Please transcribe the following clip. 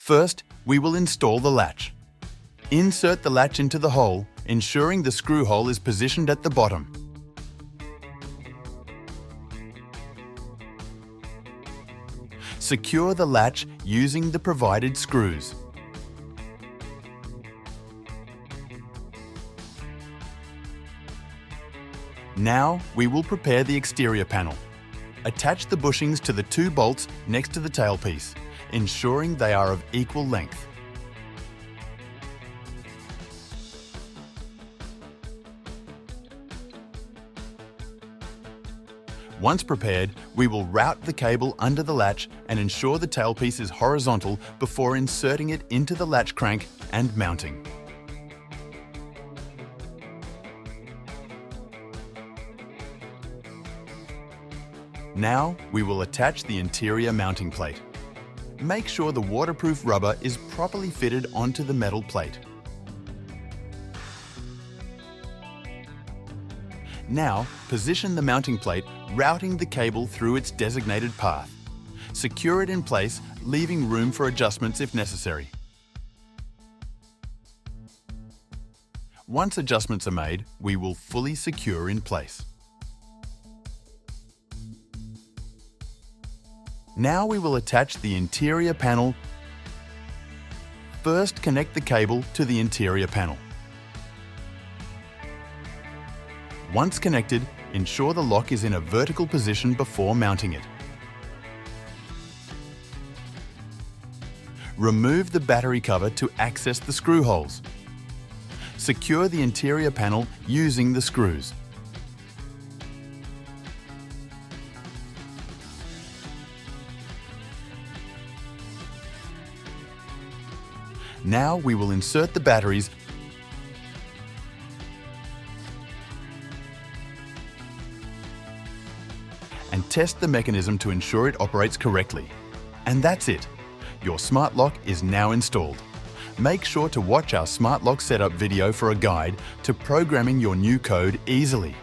First, we will install the latch. Insert the latch into the hole, ensuring the screw hole is positioned at the bottom. Secure the latch using the provided screws. Now we will prepare the exterior panel. Attach the bushings to the 2 bolts next to the tailpiece, ensuring they are of equal length. Once prepared, we will route the cable under the latch and ensure the tailpiece is horizontal before inserting it into the latch crank and mounting. Now we will attach the interior mounting plate. Make sure the waterproof rubber is properly fitted onto the metal plate. Now, position the mounting plate, routing the cable through its designated path. Secure it in place, leaving room for adjustments if necessary. Once adjustments are made, we will fully secure in place. Now we will attach the interior panel. First, connect the cable to the interior panel. Once connected, ensure the lock is in a vertical position before mounting it. Remove the battery cover to access the screw holes. Secure the interior panel using the screws. Now we will insert the batteries and test the mechanism to ensure it operates correctly. And that's it. Your smart lock is now installed. Make sure to watch our smart lock setup video for a guide to programming your new code easily.